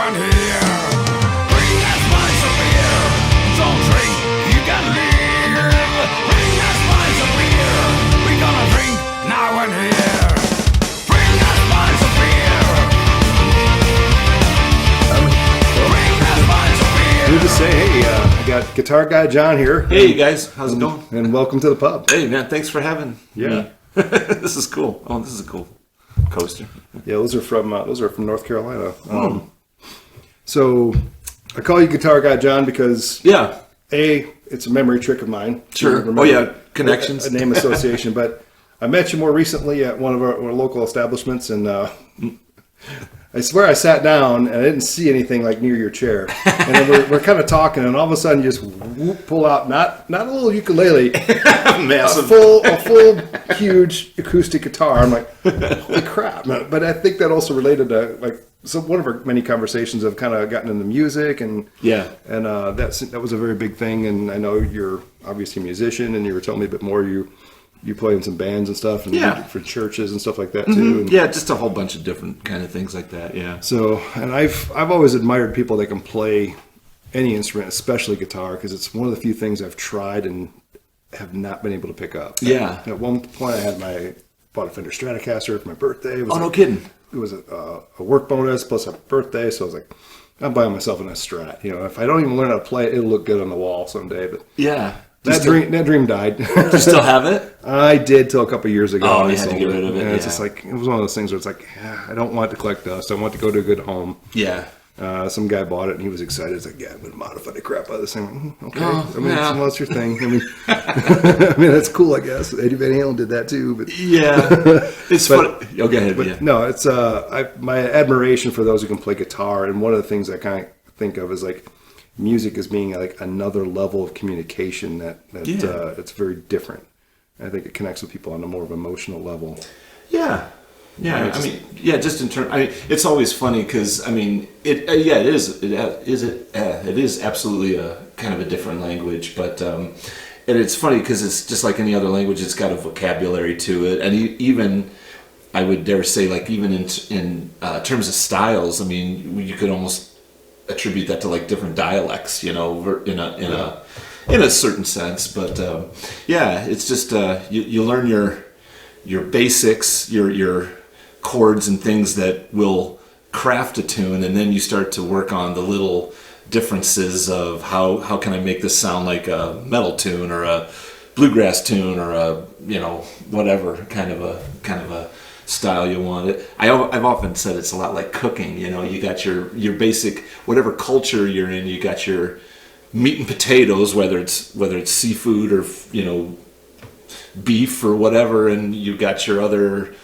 and here. Bring that spice of beer. Don't drink, you gotta live. Bring that spice of beer. We gonna drink now and here. Bring that spice of beer. Bring that spice of beer. Need to say, hey, I got Guitar Guy John here. Hey, you guys. How's it going? And welcome to the pub. Hey, man. Thanks for having Yeah. me. This is cool. Oh, this is a cool coaster. Yeah, those are from North Carolina. So I call you Guitar Guy John because Yeah. it's a memory trick of mine. Sure. Remember Oh, yeah. Connections. a name association. But I met you more recently at one of our local establishments, and I swear I sat down and I didn't see anything like near your chair. And then we're kind of talking, and all of a sudden you just pull out not a little ukulele, Massive. a full huge acoustic guitar. I'm like, holy crap! But I think that also related to one of our many conversations have kind of gotten into music, and Yeah. and that was a very big thing. And I know you're obviously a musician, and you were telling me a bit more. You play in some bands and stuff, and Yeah. for churches and stuff like that too. And Yeah, just a whole bunch of different kind of things like that. Yeah. so, and I've always admired people that can play any instrument, especially guitar, because it's one of the few things I've tried and have not been able to pick up. Yeah. At one point, I bought a Fender Stratocaster for my birthday. It was Oh, no kidding. It was a work bonus plus a birthday, so I was like, I'm buying myself a Strat. If I don't even learn how to play it, it'll look good on the wall someday. But Yeah. that dream died. Do you still have it? I did till a couple of years ago. Oh, and you I had to sold get rid of it, And it's yeah. just like, it was one of those things where it's like, I don't want to collect dust. I want to go to a good home. Yeah. Some guy bought it and he was excited. He's like, yeah, I'm going to modify the crap out of this thing. Okay. Oh, I mean, yeah. that's your thing. I mean, I mean, that's cool, I guess. Eddie Van Halen did that too. But Yeah. It's funny. Oh, go ahead. but Yeah. no, it's my admiration for those who can play guitar. And one of the things I kind of think of is like music as being like another level of communication that Yeah. it's very different. I think it connects with people on a more of an emotional level. Yeah. Yeah, I mean, yeah. Just in terms, it's always funny because it is absolutely a kind of a different language, but and it's funny because it's just like any other language. It's got a vocabulary to it, and even I would dare say, like even in terms of styles, I mean, you could almost attribute that to like different dialects, in a certain sense. But yeah, it's just you learn your basics, your chords and things that will craft a tune, and then you start to work on the little differences of how can I make this sound like a metal tune or a bluegrass tune or a whatever kind of a style you want it. I've often said it's a lot like cooking. You got your basic, whatever culture you're in, you got your meat and potatoes, whether it's seafood or beef or whatever, and you got your other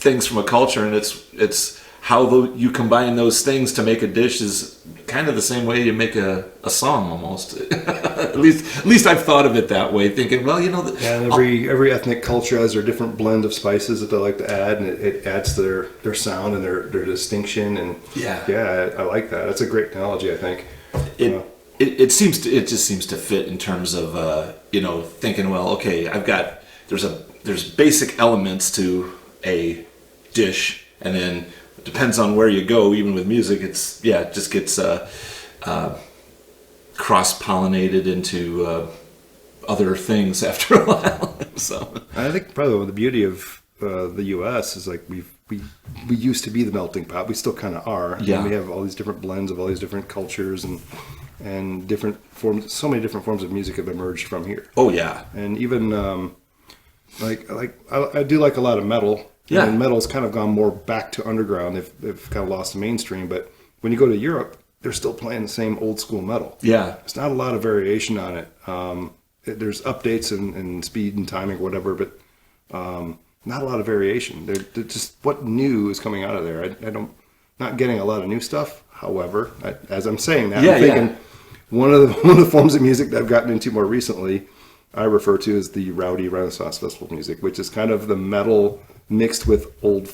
things from a culture, and it's how you combine those things to make a dish is kind of the same way you make a song almost. at least I've thought of it that way, thinking, well, And every ethnic culture has their different blend of spices that they like to add, and it adds to their sound and their distinction. And yeah, I like that. That's a great analogy, I think. It just seems to fit in terms of thinking, well, okay, there's basic elements to a dish, and then it depends on where you go. Even with music, it just gets cross-pollinated into other things after a while. So I think probably the beauty of the U.S. is like we used to be the melting pot. We still kind of are. Yeah. And we have all these different blends of all these different cultures and different forms. So many different forms of music have emerged from here. Oh yeah. And even I do like a lot of metal. Yeah. And metal's kind of gone more back to underground. They've kind of lost the mainstream. But when you go to Europe, they're still playing the same old school metal. Yeah. There's not a lot of variation on it. There's updates and speed and timing, whatever, but not a lot of variation. They're just what new is coming out of there. Not getting a lot of new stuff. However, as I'm saying that, I'm thinking one of the forms of music that I've gotten into more recently, I refer to as the rowdy Renaissance Festival music, which is kind of the metal mixed with old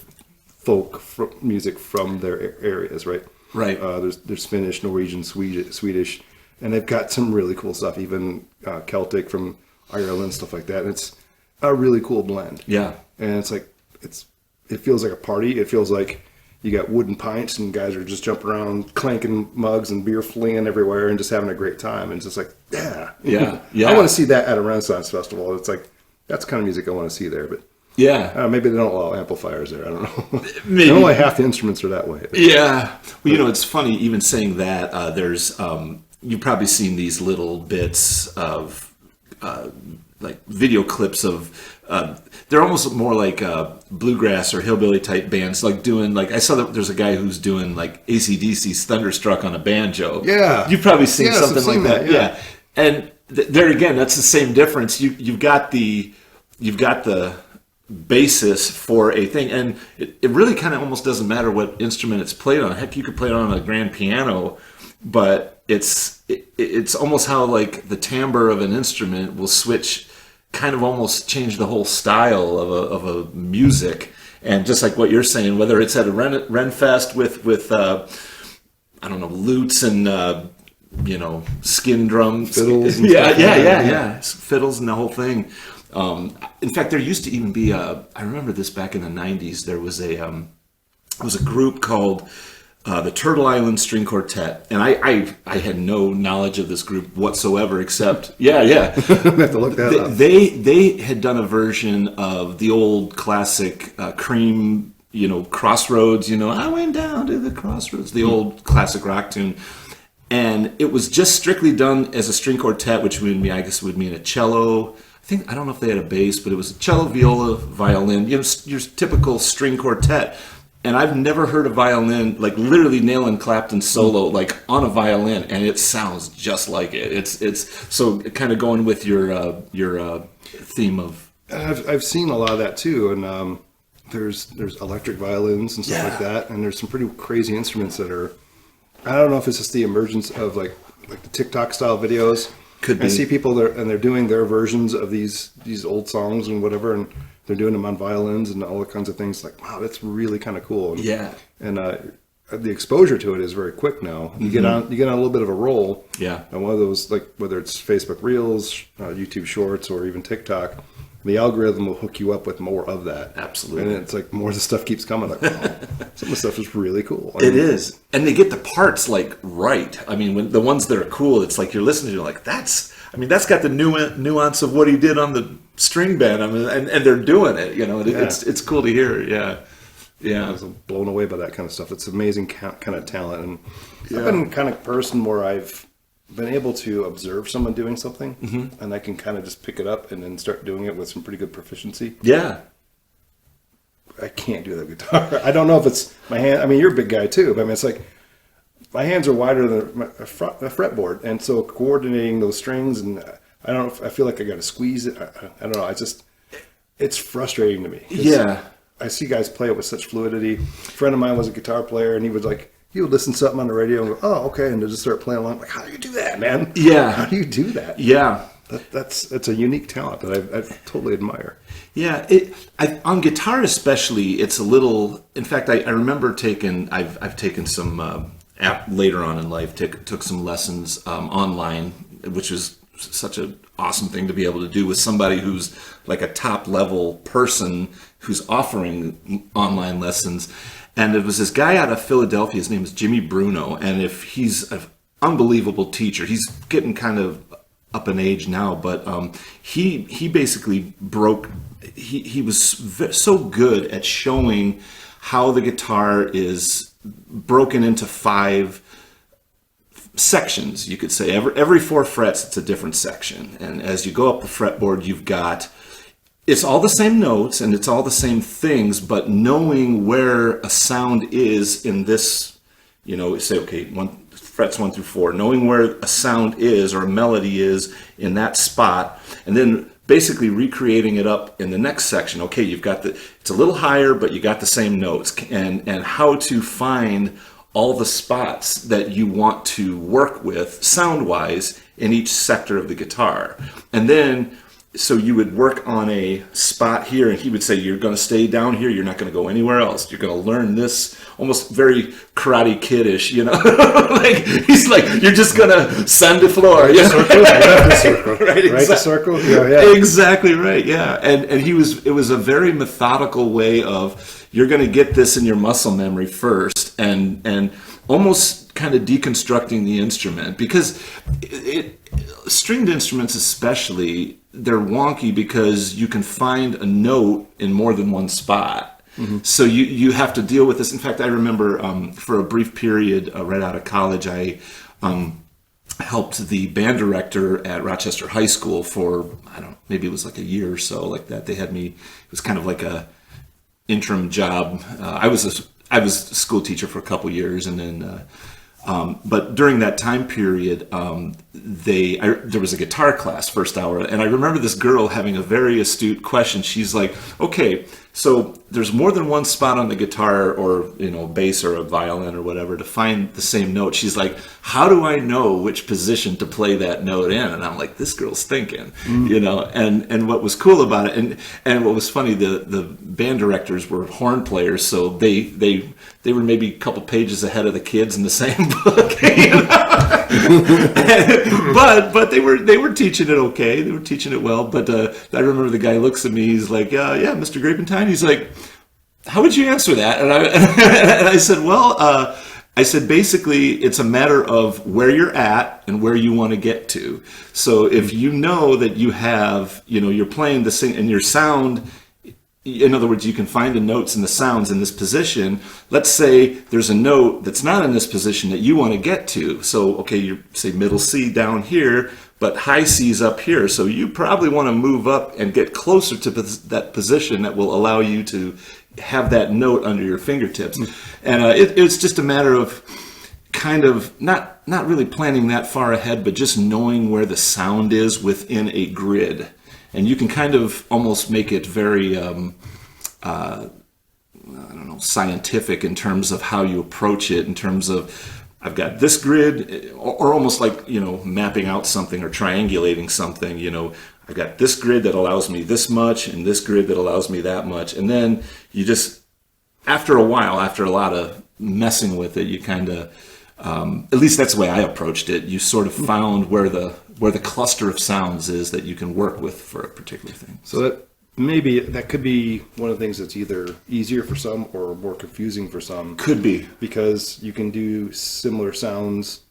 folk music from their areas, right? Right. There's Finnish, Norwegian, Swedish, and they've got some really cool stuff, even Celtic from Ireland, stuff like that. And it's a really cool blend. Yeah. And it's like it feels like a party. It feels like you got wooden pints and guys are just jumping around clanking mugs and beer flinging everywhere and just having a great time. And it's just like, yeah. I want to see that at a Renaissance festival. It's like, that's the kind of music I want to see there. But maybe they don't allow amplifiers there. I don't know. Maybe. Only half the instruments are that way. Yeah. Well, it's funny even saying that. There's you've probably seen these little bits of like video clips of. They're almost more like bluegrass or hillbilly type bands, like doing I saw that there's a guy who's doing like AC/DC's Thunderstruck on a banjo. Yeah, you've probably seen something like that. Yeah, and there again, that's the same difference. You've got the basis for a thing, and it really kind of almost doesn't matter what instrument it's played on. Heck, you could play it on a grand piano, but it's almost how like the timbre of an instrument will switch. Kind of almost change the whole style of a music, and just like what you're saying, whether it's at a Renfest with I don't know, lutes and skin drums, fiddles, and fiddles and the whole thing. In fact, there used to even be I remember this back in the '90s. There was a group called the Turtle Island String Quartet, and I had no knowledge of this group whatsoever, except I have to look that up. They had done a version of the old classic Cream, Crossroads. I went down to the crossroads, the old classic rock tune, and it was just strictly done as a string quartet, which would mean would mean a cello. I don't know if they had a bass, but it was a cello, viola, violin. Your typical string quartet. And I've never heard a violin, like literally Nailing Clapton solo, like on a violin, and it sounds just like it. It's so kind of going with your theme of. I've seen a lot of that too, and there's electric violins and stuff like that, and there's some pretty crazy instruments that are. I don't know if it's just the emergence of like the TikTok style videos. Could be. I see people there, and they're doing their versions of these old songs and whatever, and they're doing them on violins and all kinds of things. Like, wow, that's really kind of cool. And the exposure to it is very quick now. You get on a little bit of a roll. Yeah. And one of those, like whether it's Facebook Reels, YouTube Shorts, or even TikTok, the algorithm will hook you up with more of that. Absolutely. And it's like more of the stuff keeps coming. Like, wow, some of the stuff is really cool. It is. And they get the parts like right. I mean, when the ones that are cool, it's like you're listening to, you're like, that's got the nuance of what he did on the string band. I mean, and they're doing it, it's cool to hear. Yeah. I was blown away by that kind of stuff. It's amazing kind of talent. And I've been the kind of person where I've been able to observe someone doing something, and I can kind of just pick it up and then start doing it with some pretty good proficiency. Yeah. I can't do that guitar. I don't know if it's my hand. I mean, you're a big guy too, but I mean, it's like my hands are wider than a fretboard, and so coordinating those strings, and I feel like I got to squeeze it. I don't know. It's frustrating to me. Yeah. I see guys play it with such fluidity. A friend of mine was a guitar player, and he would listen to something on the radio and go, oh, okay, and they'll just start playing along. Like, how do you do that, man? Yeah. How do you do that? Yeah. It's a unique talent that I totally admire. Yeah, on guitar especially, it's a little. In fact, I remember I've taken some later on in life. Took some lessons online, which is such an awesome thing to be able to do with somebody who's like a top level person who's offering online lessons. And it was this guy out of Philadelphia. His name is Jimmy Bruno, and he's an unbelievable teacher. He's getting kind of up in age now, but he basically broke. He was so good at showing how the guitar is broken into 5 sections, you could say. Every 4 frets, it's a different section, and as you go up the fretboard, you've got. It's all the same notes and it's all the same things, but knowing where a sound is in this, say, okay, frets 1 through 4, knowing where a sound is or a melody is in that spot, and then basically recreating it up in the next section. Okay, you've got it's a little higher, but you got the same notes, and how to find all the spots that you want to work with sound-wise in each sector of the guitar. And then so you would work on a spot here, and he would say, you're going to stay down here. You're not going to go anywhere else. You're going to learn this, almost very Karate Kid-ish, you know? Like, he's like, you're just going to send the floor. Right, you know? circle. Right, Right, the circle. Yeah. Exactly right, yeah. And it was a very methodical way of, you're going to get this in your muscle memory first, and almost kind of deconstructing the instrument, because stringed instruments especially, they're wonky because you can find a note in more than one spot. Mm-hmm. So you have to deal with this. In fact, I remember for a brief period right out of college, I helped the band director at Rochester High School for, I don't know, maybe it was like a year or so, like that. They had me, it was kind of like a interim job. I was a school teacher for a couple years, and then but during that time period, there was a guitar class first hour, and I remember this girl having a very astute question. She's like, okay, so there's more than one spot on the guitar, or, you know, bass or a violin or whatever, to find the same note. She's like, how do I know which position to play that note in? And I'm like, this girl's thinking, you know. And what was cool about it, and what was funny, the band directors were horn players, so they were maybe a couple pages ahead of the kids in the same book, you know? but they were teaching it okay. They were teaching it well. But I remember the guy looks at me. He's like, yeah, Mr. Grapentine. He's like, how would you answer that? And I said, well, I said, basically, it's a matter of where you're at and where you want to get to. So if you know that you have, you know, you're playing the same, and your sound, in other words, you can find the notes and the sounds in this position. Let's say there's a note that's not in this position that you want to get to. So, okay, you say middle C down here, but high C's up here. So you probably want to move up and get closer to that position that will allow you to have that note under your fingertips. And it's just a matter of kind of not really planning that far ahead, but just knowing where the sound is within a grid. And you can kind of almost make it very, I don't know, scientific in terms of how you approach it, in terms of, I've got this grid, or almost like, you know, mapping out something or triangulating something. You know, I've got this grid that allows me this much, and this grid that allows me that much. And then you just, after a while, after a lot of messing with it, you kind of, at least that's the way I approached it. You sort of found where the cluster of sounds is that you can work with for a particular thing. So that could be one of the things that's either easier for some or more confusing for some. Could be. Because you can do similar sounds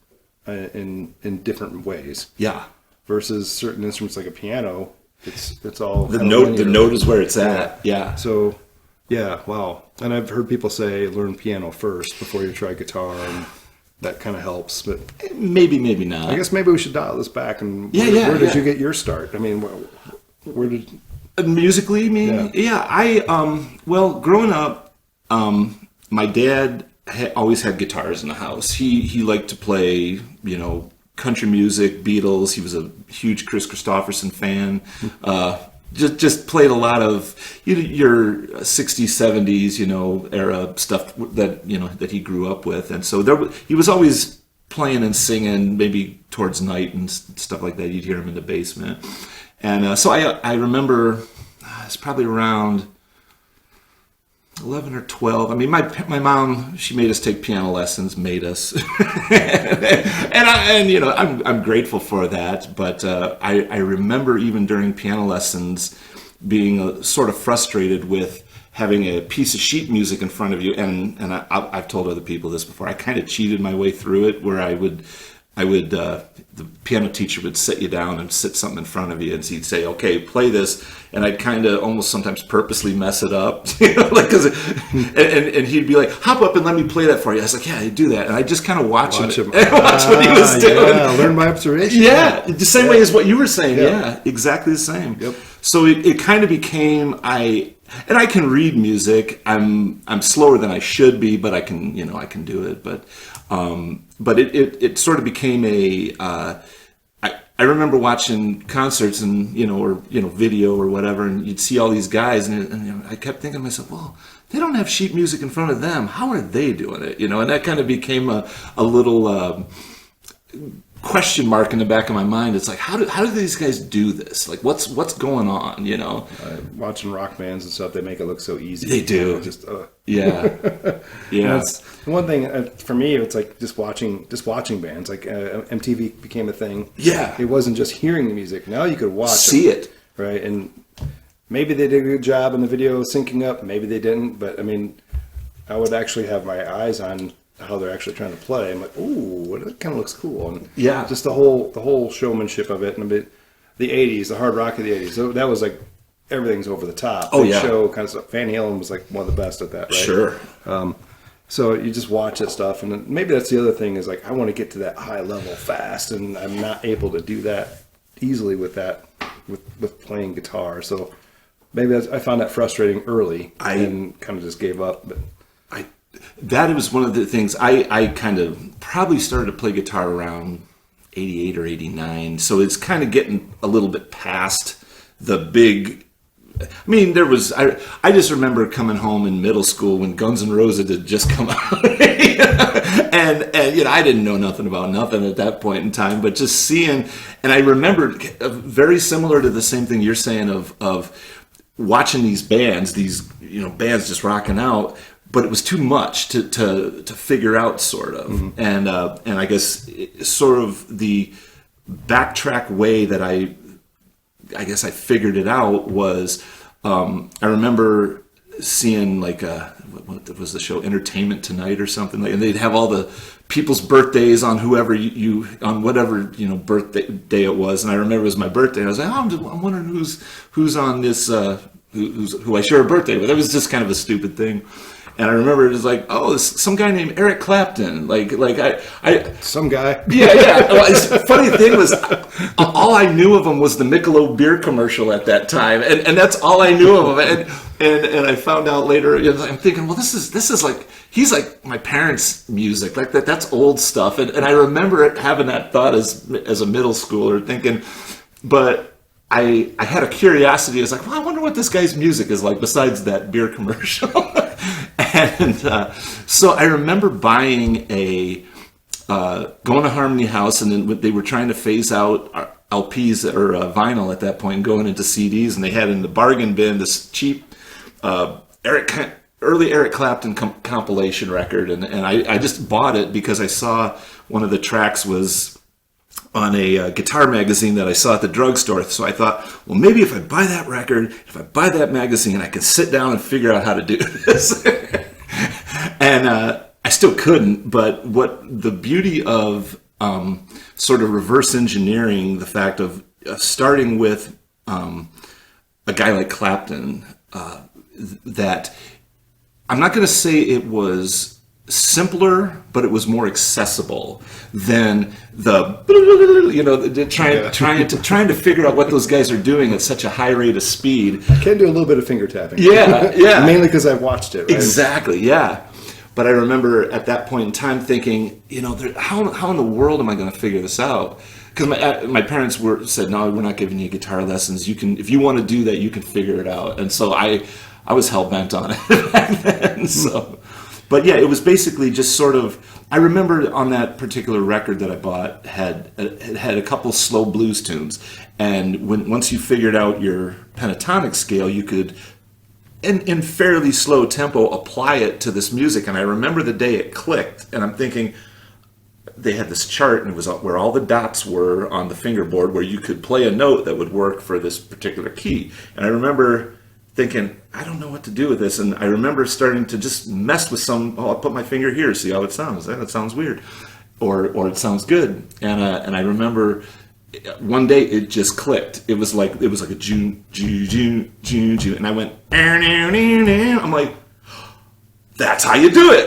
in different ways. Yeah. Versus certain instruments like a piano, it's all the note is where it's at. Yeah. So, yeah, wow. And I've heard people say learn piano first before you try guitar, and that kind of helps. But maybe not. I guess maybe we should dial this back. And where did you get your start? I mean, where did musically? You mean? Yeah. I well, growing up, my dad always had guitars in the house. He liked to play, you know, country music, Beatles. He was a huge Chris Christopherson fan. Just played a lot of your 60s, 70s, you know, era stuff that, you know, that he grew up with. And so he was always playing and singing, maybe towards night and stuff like that. You'd hear him in the basement. And so I remember it's probably around 11 or 12. I mean, my mom, she made us take piano lessons, and you know, I'm grateful for that. But I remember even during piano lessons being sort of frustrated with having a piece of sheet music in front of you. And I've told other people this before. I kind of cheated my way through it, where I would the piano teacher would sit you down and sit something in front of you, and he'd say, okay, play this, and I'd kind of almost sometimes purposely mess it up, you know, like, and he'd be like, hop up and let me play that for you. I was like, yeah, I do that, and I just kind of watch him and watch what he was doing. Yeah, learn by observation. Yeah, the same way as what you were saying. Yeah, exactly the same. Yep. So it kind of became, and I can read music. I'm slower than I should be, but I can do it. But it sort of became I remember watching concerts and, you know, or, you know, video or whatever, and you'd see all these guys, and you know, I kept thinking to myself, well, they don't have sheet music in front of them. How are they doing it? You know, and that kind of became a little question mark in the back of my mind. It's like, how do these guys do this? Like, what's going on? You know, watching rock bands and stuff, they make it look so easy. They do. You know, just yeah, yeah. That's one thing for me. It's like just watching bands. Like MTV became a thing. Yeah, it wasn't just hearing the music. Now you could see it, right? And maybe they did a good job in the video syncing up. Maybe they didn't. But I mean, I would actually have my eyes on how they're actually trying to play. I'm like, ooh, that kind of looks cool. And yeah, just the whole showmanship of it, and a bit the '80s, the hard rock of the '80s. So that was like everything's over the top. Oh yeah, show kind of stuff. Van Halen was like one of the best at that. Right? Sure. So you just watch that stuff, and maybe that's the other thing is like I want to get to that high level fast, and I'm not able to do that easily with playing guitar. So maybe I found that frustrating early, and kind of just gave up. But that was one of the things I kind of probably started to play guitar around 88 or 89. So it's kind of getting a little bit past the big. I mean, I just remember coming home in middle school when Guns N' Roses had just come out. and you know, I didn't know nothing about nothing at that point in time, but just seeing, and I remember very similar to the same thing you're saying of watching these bands, bands just rocking out, but it was too much to figure out, sort of. Mm-hmm. And I guess sort of the backtrack way that I guess I figured it out was I remember seeing like what was the show, Entertainment Tonight or something like, and they'd have all the people's birthdays on whoever you on whatever birthday day it was, and I remember it was my birthday. And I was like, I'm wondering who's on this who I share a birthday with. It was just kind of a stupid thing. And I remember it was like, some guy named Eric Clapton. Like some guy. Yeah. Well, funny thing was, all I knew of him was the Michelob beer commercial at that time, and that's all I knew of him. And I found out later. I'm thinking, well, this is like, he's like my parents' music. Like that's old stuff. And I remember having that thought as a middle schooler, thinking, but I had a curiosity. I was like, well, I wonder what this guy's music is like besides that beer commercial. And so I remember buying going to Harmony House, and then they were trying to phase out LPs or vinyl at that point and going into CDs, and they had in the bargain bin this cheap early Eric Clapton compilation record, and I just bought it because I saw one of the tracks was on a guitar magazine that I saw at the drugstore. So I thought, well, maybe if I buy that record, if I buy that magazine, I can sit down and figure out how to do this. And I still couldn't, but what the beauty of sort of reverse engineering the fact of starting with a guy like Clapton, that I'm not going to say it was simpler, but it was more accessible than trying to figure out what those guys are doing at such a high rate of speed. I can do a little bit of finger tapping. Yeah. Mainly because I've watched it. Right? Exactly. Yeah. But I remember at that point in time thinking, how in the world am I going to figure this out? Because my parents said, no, we're not giving you guitar lessons. You can, if you want to do that, you can figure it out. And so I was hell bent on it back then. So. But yeah, it was basically just sort of, I remember on that particular record that I bought had a couple slow blues tunes. And once you figured out your pentatonic scale, you could, in fairly slow tempo, apply it to this music. And I remember the day it clicked, and I'm thinking, they had this chart, and it was where all the dots were on the fingerboard where you could play a note that would work for this particular key. And I remember thinking, I don't know what to do with this, and I remember starting to just mess with I'll put my finger here, see how it sounds. That sounds weird, or it sounds good. And I remember one day it just clicked. It was like a June, and I went, I'm like, that's how you do it.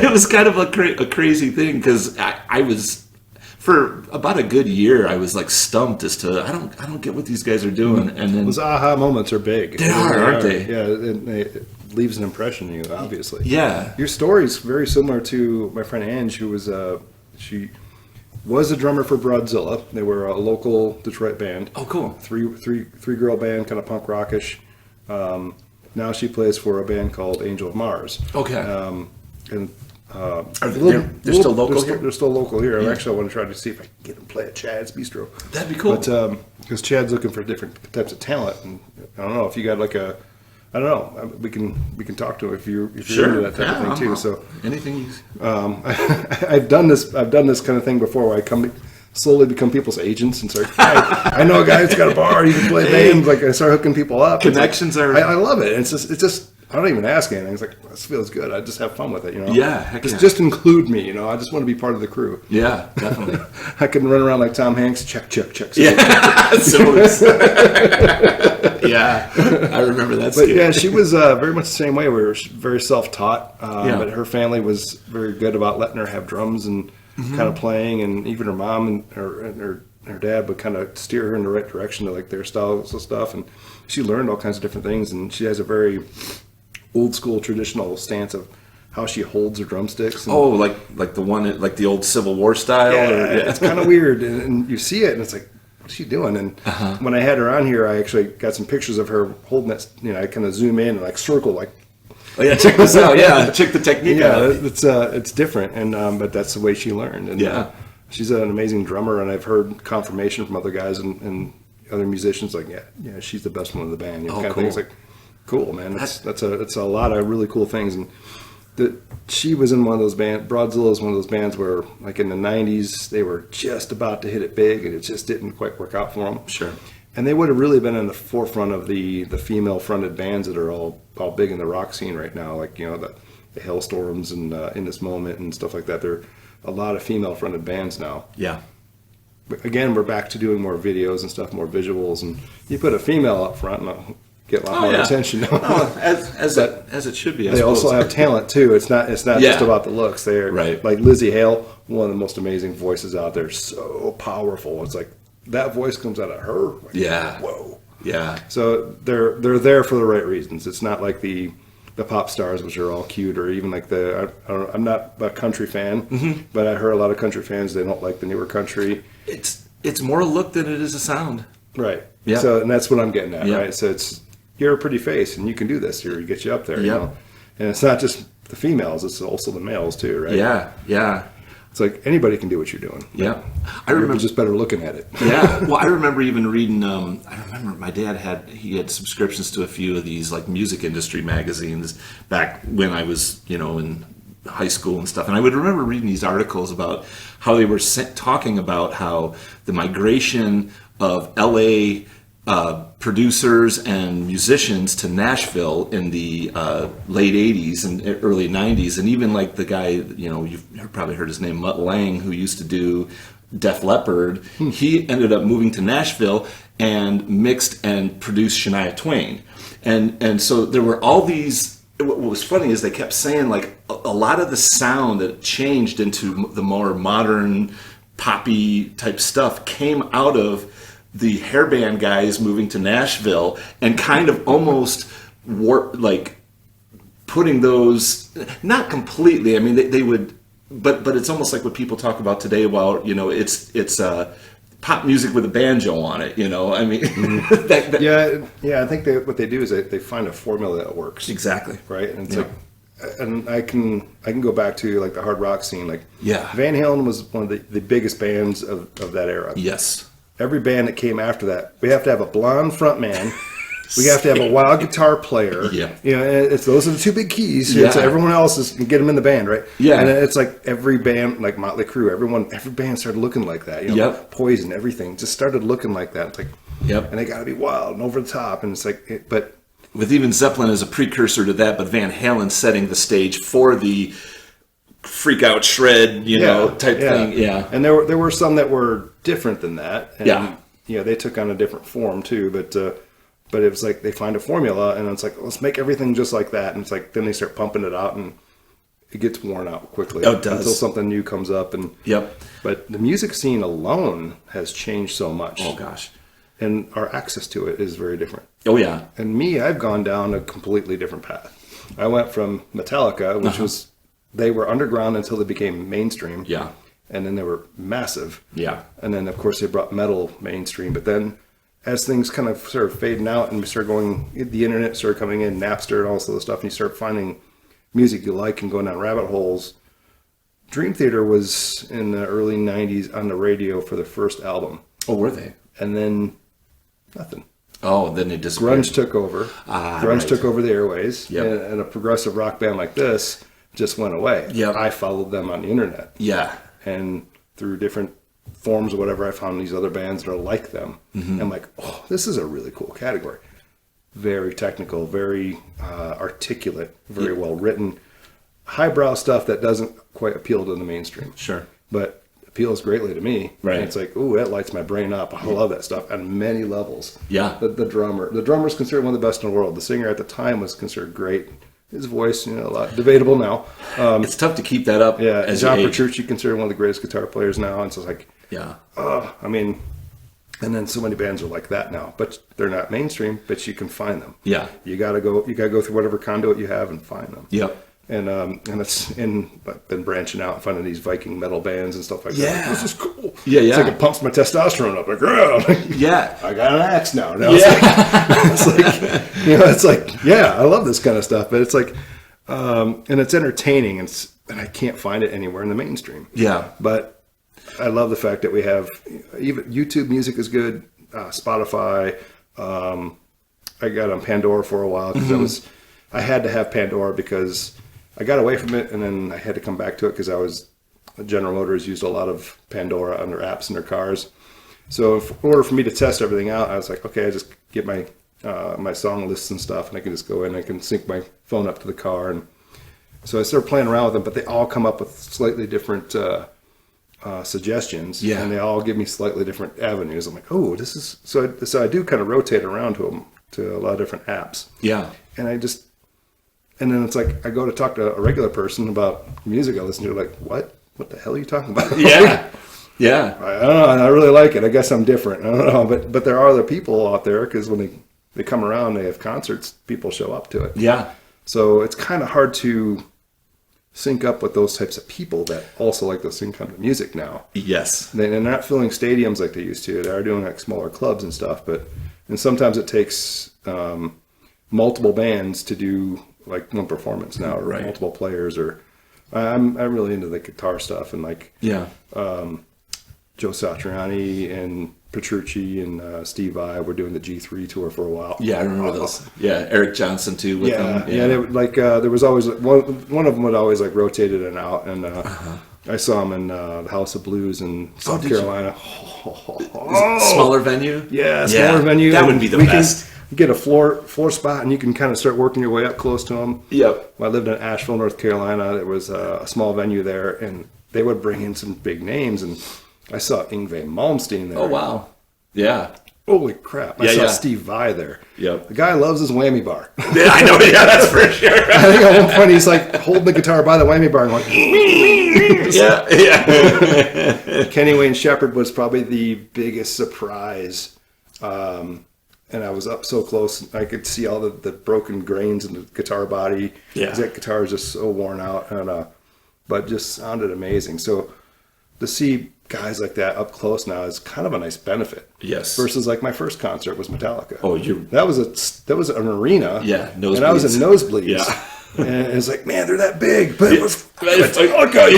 It was kind of a crazy thing because I was. For about a good year, I was like stumped as to I don't get what these guys are doing. And then those aha moments are big. They are, aren't they? Yeah, it leaves an impression on you, obviously. Yeah. Your story's very similar to my friend Ange, who was she was a drummer for AngieZilla. They were a local Detroit band. Oh, cool. Three girl band, kind of punk rockish. Now she plays for a band called Angel of Mars. Okay. And They're still local here? They're still local here. Actually, I want to try to see if I can get them to play at Chad's Bistro. That'd be cool. But because Chad's looking for different types of talent, and I don't know if you got like a, I don't know. We can talk to him if you're into that type of thing too. So anything. I've done this kind of thing before where I slowly become people's agents and start. I know a guy who's got a bar. You can play bands. Like I start hooking people up. Connections are. I love it. It's just. I don't even ask anything. It's like, this feels good. I just have fun with it, Yeah, heck yeah. Just include me, I just want to be part of the crew. Yeah, definitely. I can run around like Tom Hanks, check. Yeah, yeah, I remember that. But yeah, she was very much the same way. We were very self-taught, but her family was very good about letting her have drums and kind of playing, and even her mom and her dad would kind of steer her in the right direction to like their styles of stuff, and she learned all kinds of different things, and she has a very old school traditional stance of how she holds her drumsticks. And, like the one, like the old Civil War style. Yeah, it's kind of weird, and you see it, and it's like, what's she doing? And when I had her on here, I actually got some pictures of her holding that. I kind of zoom in and like circle, like, oh yeah, check this out. Yeah, check the technique out. It's different, and but that's the way she learned. And she's an amazing drummer, and I've heard confirmation from other guys and other musicians like, yeah, she's the best one in the band. Kind of thing. It's like, cool, man. It's a lot of really cool things, and she was in one of those bands. Broadzilla is one of those bands where, like in the '90s, they were just about to hit it big, and it just didn't quite work out for them. Sure. And they would have really been in the forefront of the female-fronted bands that are all big in the rock scene right now, like the Hailstorms and In This Moment and stuff like that. There are a lot of female-fronted bands now. Yeah. But again, we're back to doing more videos and stuff, more visuals, and you put a female up front and I'll get a lot more attention. As it should be. They also have talent too. It's not just about the looks. They're like Lizzie Hale, one of the most amazing voices out there. So powerful. It's like that voice comes out of her. Like, whoa. Yeah. So they're there for the right reasons. It's not like the pop stars, which are all cute, or even like I'm not a country fan, but I heard a lot of country fans, they don't like the newer country. It's more a look than it is a sound. Right. Yeah. So, and that's what I'm getting at, right? So you're a pretty face, and you can do this. Here, we get you up there. And it's not just the females; it's also the males too, right? Yeah. Yeah. It's like anybody can do what you're doing. Yeah. I remember just better looking at it. Yeah. Well, I remember even reading. I remember my dad had subscriptions to a few of these like music industry magazines back when I was in high school and stuff, and I would remember reading these articles about how they were talking about how the migration of LA producers and musicians to Nashville in the late 80s and early 90s, and even like the guy, you've probably heard his name, Mutt Lange, who used to do Def Leppard, he ended up moving to Nashville and mixed and produced Shania Twain. And so there were all these. What was funny is they kept saying like a lot of the sound that changed into the more modern poppy type stuff came out of the hairband guys moving to Nashville and kind of almost like putting those, not completely, I mean they would, but it's almost like what people talk about today about it's pop music with a banjo on it, I mean. I think what they do is they find a formula that works. Exactly. Right? And it's like, and I can go back to like the hard rock scene. Like Van Halen was one of the biggest bands of that era. Yes. Every band that came after that, we have to have a blonde front man. We have to have a wild guitar player. Yeah. Those are the two big keys. So everyone else can get them in the band, right? Yeah. And it's like every band, like Motley Crue, every band started looking like that. Poison, everything just started looking like that. It's like, and they got to be wild and over the top. And it's like, but with even Zeppelin as a precursor to that, but Van Halen setting the stage for the freak out shred, type thing. Yeah. And there were some that were different than that. And, they took on a different form too, but it was like they find a formula, and it's like, let's make everything just like that. And it's like, then they start pumping it out, and it gets worn out quickly. Oh, it does. Until something new comes up. And But the music scene alone has changed so much. Oh, gosh. And our access to it is very different. Oh, yeah. And I've gone down a completely different path. I went from Metallica, which was, they were underground until they became mainstream. Yeah. And then they were massive. Yeah. And then, of course, they brought metal mainstream. But then, as things kind of started fading out and we started going, the internet started coming in, Napster and all this other stuff, and you start finding music you like and going down rabbit holes, Dream Theater was in the early 90s on the radio for their first album. Oh, were they? And then nothing. Oh, then they disappeared. Grunge took over. Grunge took over the airways. Yep. And a progressive rock band like this just went away. Yep. I followed them on the internet. Yeah. And through different forms or whatever, I found these other bands that are like them. And I'm like, oh, this is a really cool category. Very technical, very articulate, very well written. Highbrow stuff that doesn't quite appeal to the mainstream. Sure. But appeals greatly to me. Right. And it's like, ooh, that lights my brain up. I love that stuff on many levels. Yeah. The drummer's considered one of the best in the world. The singer at the time was considered great. His voice, a lot debatable now. It's tough to keep that up. Yeah. as John you age. Petrucci considered one of the greatest guitar players now. And so it's like, Yeah. and then so many bands are like that now, but they're not mainstream, but you can find them. Yeah. You gotta go through whatever conduit you have and find them. Yep. And I've been branching out and finding these Viking metal bands and stuff like Yeah. that. This is cool. Yeah, It's yeah. like it pumps my testosterone up. Like, oh, Yeah. I got an axe now. Yeah. It's like, it's like, yeah, I love this kind of stuff, but it's like, and it's entertaining, and I can't find it anywhere in the mainstream. Yeah. But I love the fact that we have even YouTube music is good, Spotify. I got on Pandora for a while because I had to have Pandora because I got away from it, and then I had to come back to it because General Motors used a lot of Pandora on their apps in their cars. So in order for me to test everything out, I was like, okay, I just get my my song lists and stuff, and I can just go in. I can sync my phone up to the car, and so I started playing around with them. But they all come up with slightly different suggestions, and they all give me slightly different avenues. I'm like, oh, this is so I do kind of rotate around to a lot of different apps. Yeah. And then it's like I go to talk to a regular person about music I listen to, like, what the hell are you talking about? Yeah. Yeah. I don't know, and I really like it. I guess I'm different. I don't know, but there are other people out there, because when they come around, they have concerts, people show up to it. Yeah. So it's kind of hard to sync up with those types of people that also like the same kind of music now. Yes. They're not filling stadiums like they used to. They are doing like smaller clubs and stuff, and sometimes it takes multiple bands to do like one performance now, or multiple players. Or I'm really into the guitar stuff, and like Joe Satriani and Petrucci and Steve Vai were doing the G3 tour for a while. Yeah, I remember those. Yeah, Eric Johnson too with them. Yeah. They would, like there was always one of them would always like rotate in and out, and I saw him in the House of Blues in South Carolina. Smaller venue. Yeah, smaller venue. That would be the best. You get a floor spot, and you can kind of start working your way up close to them. Yep. When I lived in Asheville, North Carolina, there was a small venue there, and they would bring in some big names, and I saw Yngwie Malmsteen there. Oh wow. Yeah. Holy crap! I saw Steve Vai there. Yep. The guy loves his whammy bar. Yeah, I know. Yeah, that's for sure. I think at one point he's like holding the guitar by the whammy bar and going. Yeah. Kenny Wayne Shepherd was probably the biggest surprise. And I was up so close, I could see all the broken grains in the guitar body. Yeah. That guitar is just so worn out, but just sounded amazing. So to see guys like that up close now is kind of a nice benefit. Yes. Versus like my first concert was Metallica. Oh, that was an arena. Yeah, nosebleeds. And I was in nosebleeds. Yeah. And it's like, man, they're that big, but it was Metallica.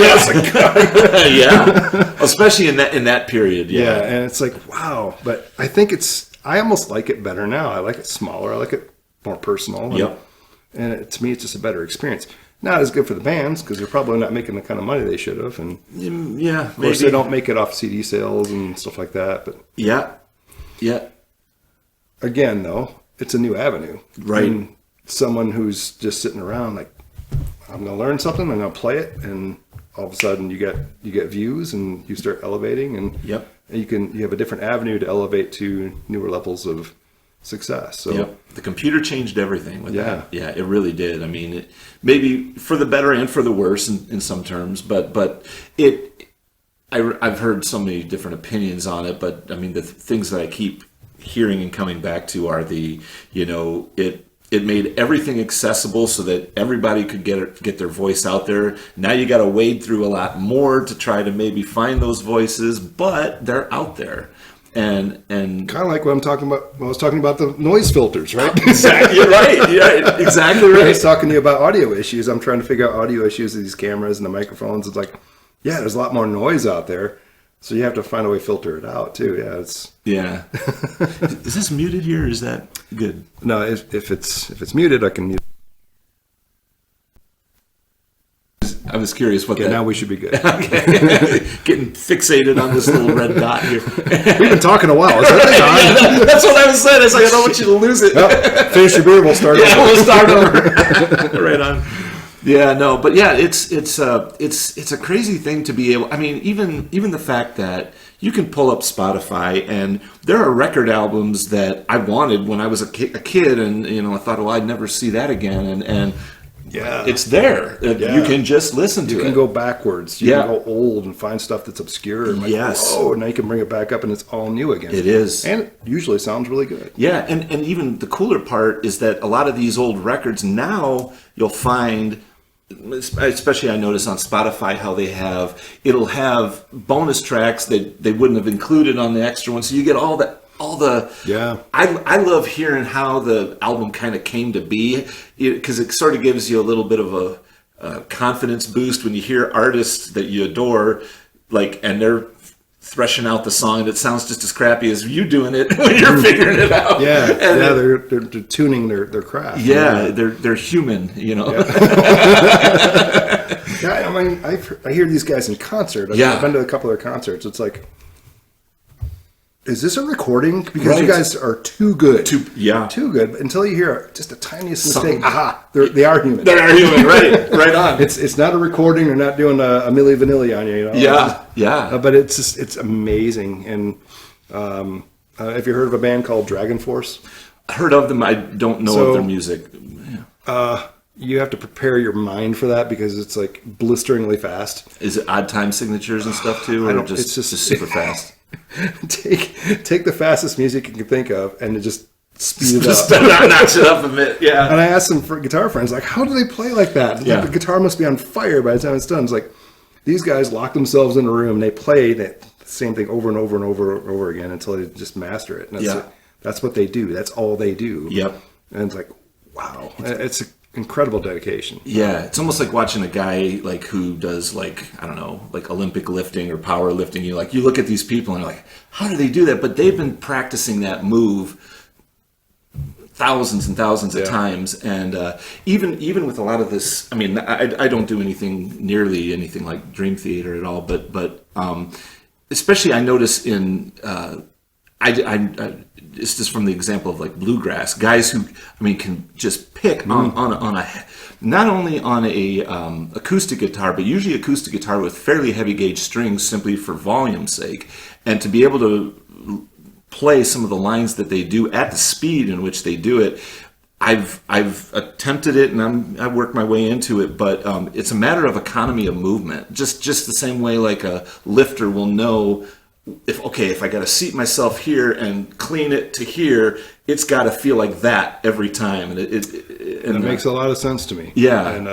Yeah. Especially in that period. Yeah, and it's like, wow. But I think I almost like it better now. I like it smaller. I like it more personal. And to me, it's just a better experience. Not as good for the bands, because they're probably not making the kind of money they should have. And yeah, of course, they don't make it off CD sales and stuff like that. But yeah. Again, though, it's a new avenue. Right. I mean, someone who's just sitting around like, I'm going to learn something, I'm going to play it, and all of a sudden you get views, and you start elevating, and you have a different avenue to elevate to newer levels of success. So the computer changed everything with that. Yeah, it really did. I mean, maybe for the better and for the worse in some terms, but I've heard so many different opinions on it. But I mean, the things that I keep hearing and coming back to are it made everything accessible so that everybody could get their voice out there. Now you got to wade through a lot more to try to maybe find those voices, but they're out there. And kind of like what I'm talking about when I was talking about the noise filters, right? Exactly right. Yeah, exactly right. I was talking to you about audio issues. I'm trying to figure out audio issues of these cameras and the microphones. It's like, yeah, there's a lot more noise out there. So you have to find a way to filter it out too. Yeah, it's Is this muted here? Or is that good? no. If it's muted, I can mute. I was curious what Okay, that. now we should be good. Okay. Getting fixated on this little red dot here. We've been talking a while. Is that thing on? That's what I was saying. I was like, I don't want you to lose it. Well, finish your beer. We'll start. Yeah, over. we'll start over. Right on. Yeah, no, but yeah, it's a crazy thing to be able. I mean, even the fact that you can pull up Spotify and there are record albums that I wanted when I was a kid, and I thought, well, I'd never see that again, and Yeah, it's there. Yeah. You can just listen to it. You can go backwards. You can go old and find stuff that's obscure. And whoa, and now you can bring it back up and it's all new again. It is. And it usually sounds really good. Yeah, and even the cooler part is that a lot of these old records now you'll find, especially I notice on Spotify how it'll have bonus tracks that they wouldn't have included on the extra one. So you get all the Yeah. I love hearing how the album kind of came to be, because it sort of gives you a little bit of a confidence boost when you hear artists that you adore, and they're threshing out the song and it sounds just as crappy as you doing it when you're figuring it out. Yeah, they're tuning their craft. Yeah, they're human, Yeah. Yeah, I mean, I hear these guys in concert. I've been to a couple of their concerts. It's like, is this a recording? Because you guys are too good. Too good. But until you hear just the tiniest mistake, they are human. They are human, right on. It's not a recording. They're not doing a Milli Vanilli on you, Yeah. But it's amazing. And have you heard of a band called Dragon Force? I heard of them. I don't know of their music. You have to prepare your mind for that because it's like blisteringly fast. Is it odd time signatures and stuff too, or it's just super fast? Take the fastest music you can think of and just speed it just up. Notch it up a bit, yeah. And I asked some guitar friends, like, how do they play like that? Yeah. The guitar must be on fire by the time it's done. It's like, these guys lock themselves in a room and they play the same thing over and over and over and over again until they just master it. And that's what they do. That's all they do. Yep. And it's like, wow. It's incredible dedication. Yeah, it's almost like watching a guy who does I don't know, Olympic lifting or power lifting. You look at these people and you're like, how do they do that? But they've been practicing that move thousands and thousands of times, and even with a lot of this, I mean, I don't do nearly anything like Dream Theater at all, but especially I notice in it's just from the example of bluegrass guys who can just pick on a not only on a acoustic guitar, but usually acoustic guitar with fairly heavy gauge strings simply for volume's sake, and to be able to play some of the lines that they do at the speed in which they do it. I've attempted it and I worked my way into it, but it's a matter of economy of movement. Just the same way a lifter will know if I got to seat myself here and clean it to here, it's got to feel like that every time, and it makes a lot of sense to me. Yeah, and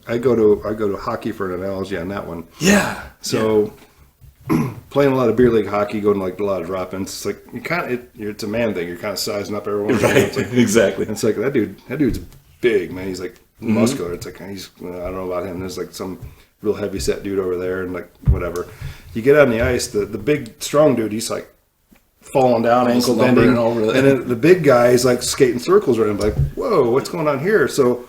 I go to hockey for an analogy on that one. Yeah, so playing a lot of beer league hockey, going a lot of drop-ins. It's like it's a man thing. You're kind of sizing up everyone. Right, it's exactly. It's like that dude's big, man. He's muscular. It's like I don't know about him. There's some real heavy set dude over there, and whatever. You get on the ice, the big strong dude, he's falling down, ankle bending, and then the big guy is skating circles around him, whoa, what's going on here? So,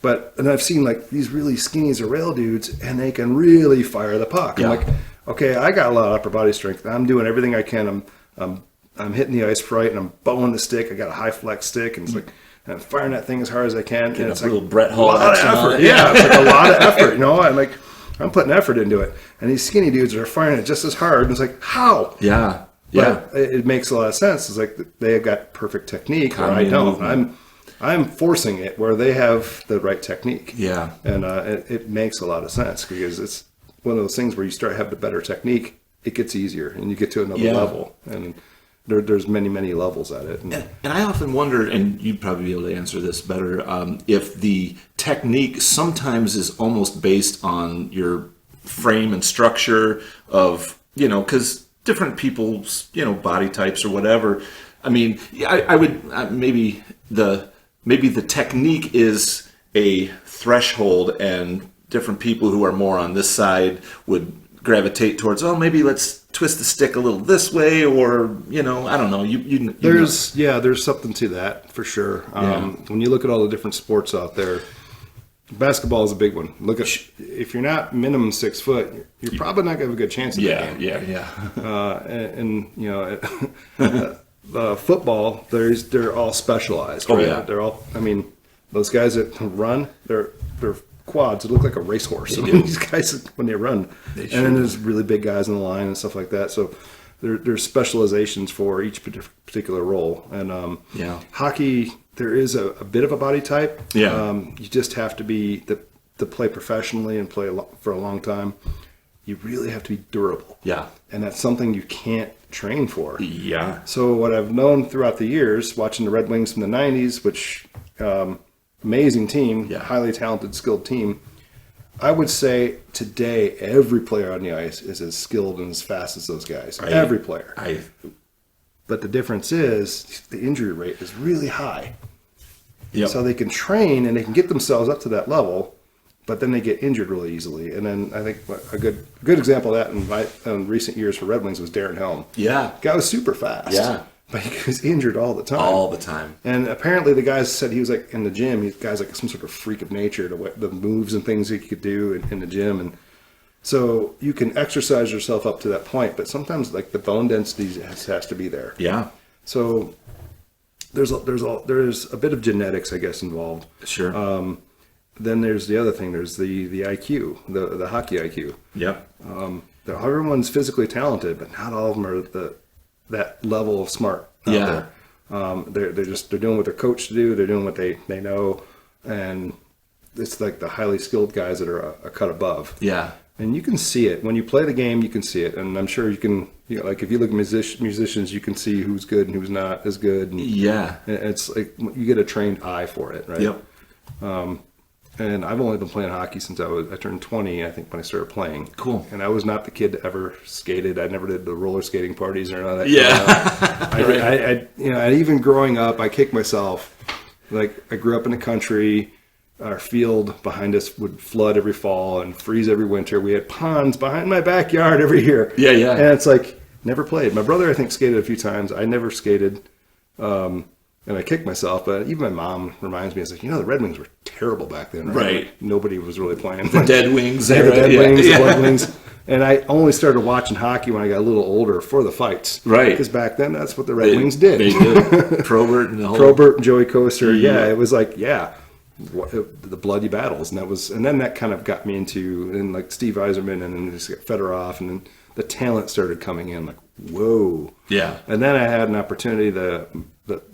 and I've seen these really skinny rail dudes, and they can really fire the puck. Yeah. I'm like, okay, I got a lot of upper body strength. I'm doing everything I can. I'm hitting the ice right, and I'm bowing the stick. I got a high flex stick, and it's and I'm firing that thing as hard as I can. And it's a little Brett Hall a lot of effort. Yeah, it's a lot of effort. I'm putting effort into it, and these skinny dudes are firing it just as hard. And it's how? Yeah. But it makes a lot of sense. It's they have got perfect technique, where I don't. I'm forcing it where they have the right technique. Yeah, and it makes a lot of sense because it's one of those things where you start having a better technique, it gets easier, and you get to another level. And there's many levels at it. And I often wonder, and you'd probably be able to answer this better, if the technique sometimes is almost based on your frame and structure of, because different people's, body types or whatever. I mean, I would maybe the technique is a threshold, and different people who are more on this side would gravitate towards, oh, maybe let's twist the stick a little this way, or I don't know. You there's something to that for sure. When you look at all the different sports out there, basketball is a big one. Look at if you're not minimum 6 foot, you're probably not gonna have a good chance. Football, they're all specialized. Right? Yeah. They're all. I mean, those guys that run, they're quads. It look like a racehorse. I mean, these guys and then there's really big guys in the line and stuff like that. So there's specializations for each particular role. And hockey, there is a bit of a body type. You just have to be to play professionally and play for a long time. You really have to be durable. And that's something you can't train for. So what I've known throughout the years, watching the Red Wings from the 90s, which amazing team, highly talented, skilled team. I would say today every player on the ice is as skilled and as fast as those guys. Every player. But the difference is the injury rate is really high. So they can train and they can get themselves up to that level, but then they get injured really easily. And then I think a good example of that in recent years for Red Wings was Darren Helm. Guy was super fast. But he was injured all the time. And apparently the guys said he was like in the gym, the guy's like some sort of freak of nature, the moves and things he could do in the gym. And so you can exercise yourself up to that point, but sometimes like the bone density has to be there. So there's a bit of genetics, I guess, involved. Then there's the other thing. There's the IQ, the hockey IQ. Everyone's physically talented, but not all of them are that level of smart out there. They're doing what their coach to do. They're doing what they know, and it's like the highly skilled guys that are a cut above. And you can see it when you play the game. You can see it, and I'm sure you can. Like if you look at musicians, you can see who's good and who's not as good. And it's like you get a trained eye for it, right? And I've only been playing hockey since I turned 20, I think, when I started playing. And I was not the kid that ever skated. I never did the roller skating parties or none of that. I even growing up, I kicked myself. Like I grew up in the country. Our field behind us would flood every fall and freeze every winter. We had ponds behind my backyard every year. And it's like never played. My brother, I think, skated a few times. I never skated. And I kicked myself, but even my mom reminds me, it's like, the Red Wings were terrible back then, right? Like, nobody was really playing. The Dead Wings. The Dead Wings, the Blood Wings. And I only started watching hockey when I got a little older for the fights. Because back then, that's what the Red Wings did. They did. Probert and Joey Coaster. It was like, the bloody battles. And then that kind of got me into, and like Steve Yzerman, and then just got Fedorov, and then the talent started coming in, like, whoa. And then I had an opportunity, the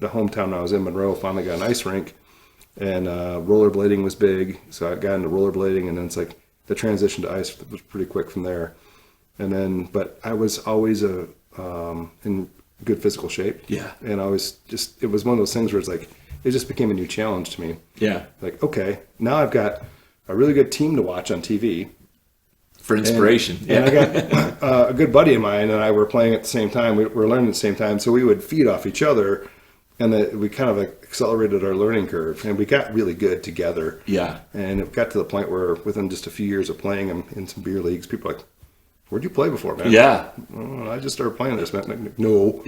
hometown I was in, Monroe, finally got an ice rink, and rollerblading was big, so I got into rollerblading, and then it's like the transition to ice was pretty quick from there. And then, but I was always in good physical shape. And I was it was one of those things where it's like, it just became a new challenge to me. Like, okay, now I've got a really good team to watch on TV. For inspiration. And I got a good buddy of mine and I were playing at the same time. We were learning at the same time. So we would feed off each other, and we kind of accelerated our learning curve. And we got really good together. And it got to the point where within just a few years of playing them in some beer leagues, people were like, where'd you play before, man? Oh, I just started playing this, man. Like, no.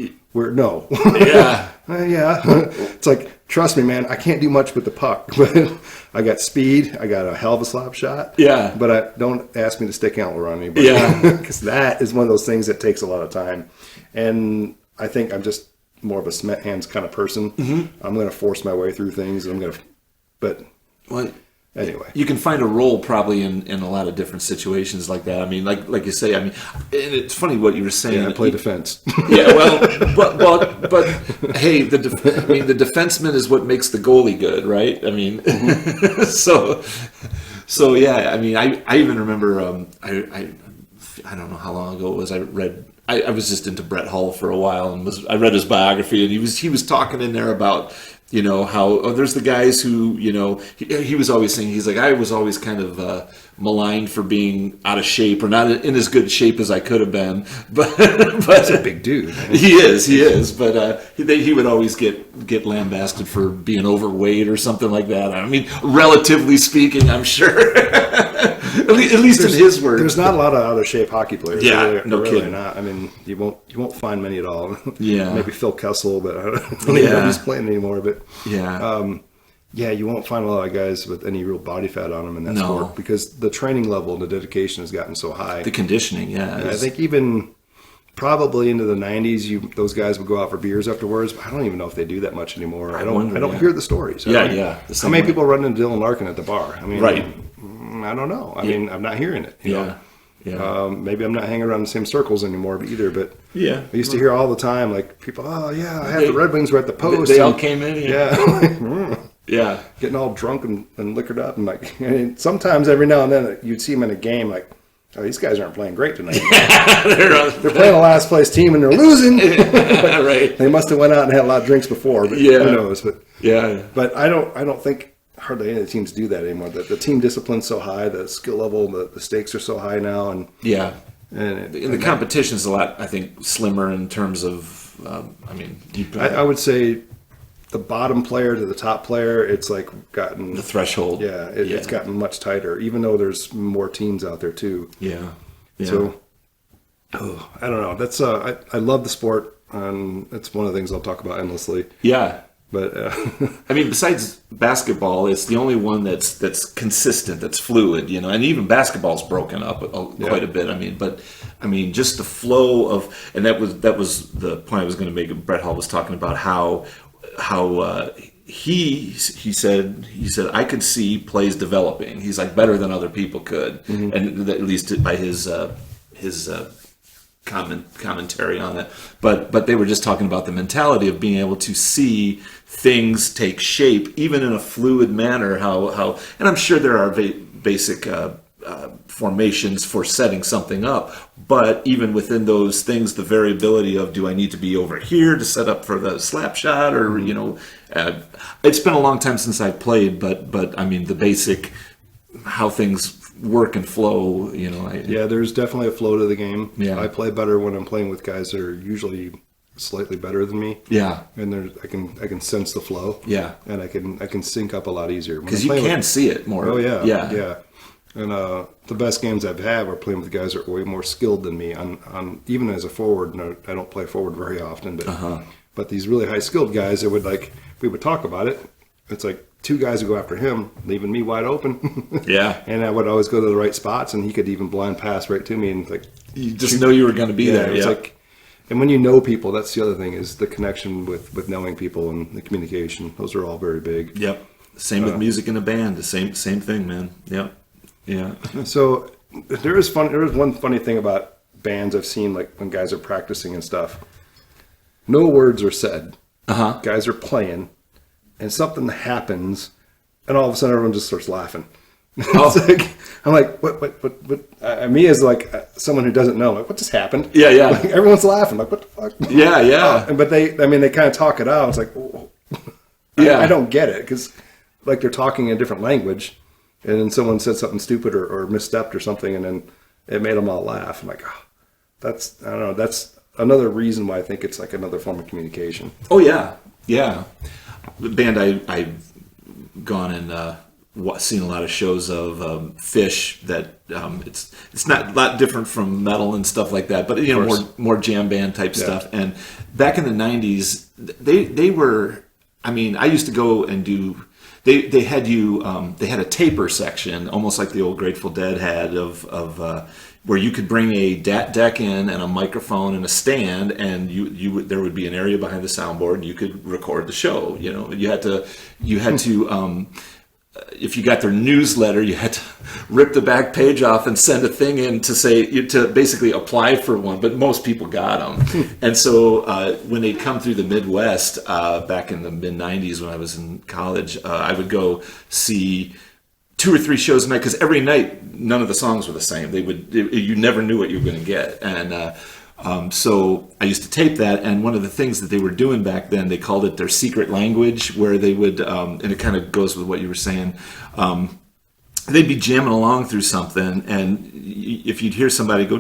It's like, trust me, man, I can't do much with the puck, but I got speed. I got a hell of a slap shot. But don't ask me to stick antler on anybody. Because that is one of those things that takes a lot of time. And I think I'm just more of a cement hands kind of person. I'm going to force my way through things. Anyway, you can find a role probably in a lot of different situations like that. I mean, like you say. I mean, and it's funny what you were saying. I play defense. But hey, the defenseman is what makes the goalie good, right? I mean, so yeah. I mean, I even remember. I don't know how long ago it was. I was just into Brett Hull for a while, and I read his biography, and he was talking in there about, how there's the guys who, he was always saying, he's like, I was always kind of maligned for being out of shape or not in as good shape as I could have been. But that's a big dude. Man. He is. But he would always get lambasted for being overweight or something like that. I mean, relatively speaking, I'm sure. at least in his words. There's not a lot of out of shape hockey players. Yeah, no really kidding. Not. I mean, you won't find many at all. Yeah, maybe Phil Kessel, but I don't even know if he's playing anymore. But yeah, you won't find a lot of guys with any real body fat on them in that sport because the training level and the dedication has gotten so high. The conditioning, I think even probably into the 90s, those guys would go out for beers afterwards. But I don't even know if they do that much anymore. I don't hear the stories. How many people run into Dylan Larkin at the bar? I mean, I don't know. I mean, I'm not hearing it. You know? Maybe I'm not hanging around the same circles anymore either, but I used to hear all the time, like, people, I had the Red Wings were at the post. They all came in. Getting all drunk and liquored up. And like, sometimes every now and then you'd see them in a game, like, oh, these guys aren't playing great tonight. They're playing a last place team and they're losing. Right. They must have went out and had a lot of drinks before, but who knows? But but I don't think hardly any of the teams do that anymore. The team discipline's so high, the skill level, the stakes are so high now, and the competition's a lot, I think, slimmer in terms of. I would say the bottom player to the top player, it's like gotten the threshold. It's gotten much tighter, even though there's more teams out there too. So, I don't know. That's I love the sport, and it's one of the things I'll talk about endlessly. But I mean, besides basketball, it's the only one that's consistent, that's fluid, and even basketball's broken up quite a bit. I mean, just the flow of, and that was the point I was going to make. Brett Hall was talking about how he said I could see plays developing. He's like better than other people could, and at least by his commentary on it. But they were just talking about the mentality of being able to see things take shape, even in a fluid manner. How and I'm sure there are basic formations for setting something up, but even within those things, the variability of, do I need to be over here to set up for the slap shot, or it's been a long time since I've played, but I mean the basic how things work and flow. There's definitely a flow to the game. I play better when I'm playing with guys that are usually slightly better than me. And I can sense the flow. And I can sync up a lot easier because you can see it more. Oh yeah. And the best games I've had were playing with guys that are way more skilled than me. On even as a forward, I don't play forward very often, but these really high skilled guys, it would we would talk about it. It's like two guys would go after him, leaving me wide open. And I would always go to the right spots, and he could even blind pass right to me, and you just know you were going to be there. It's like, and when you know people, that's the other thing, is the connection with knowing people and the communication. Those are all very big. Same with music in a band. The same thing, man. So there is one funny thing about bands I've seen, like when guys are practicing and stuff. No words are said. Guys are playing, and something happens, and all of a sudden everyone just starts laughing. I'm like, what? Me as like someone who doesn't know, like, what just happened? Like, everyone's laughing. Like, what the fuck? But they kind of talk it out. It's like, I don't get it, because like they're talking a different language. And then someone said something stupid or misstepped or something, and then it made them all laugh. I'm like, I don't know. That's another reason why I think it's like another form of communication. Oh yeah. The band I've gone and seen a lot of shows of Fish. That it's not a lot different from metal and stuff like that, but more jam band type stuff. And back in the '90s, they were. I mean, I used to go and do. They had a taper section, almost like the old Grateful Dead had, of where you could bring a deck in and a microphone and a stand, and there would be an area behind the soundboard, and you could record the show. You had to if you got their newsletter, you had to rip the back page off and send a thing in to basically apply for one, but most people got them. And so when they'd come through the Midwest back in the mid-'90s when I was in college, I would go see 2 or 3 shows a night, because every night none of the songs were the same. You never knew what you were going to get. And so I used to tape that, and one of the things that they were doing back then, they called it their secret language, where they would, and it kind of goes with what you were saying, they'd be jamming along through something, and if you'd hear somebody go,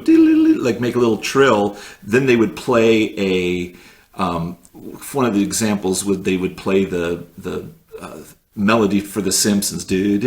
like make a little trill, then they would play one of the examples would, they would play the melody for The Simpsons, and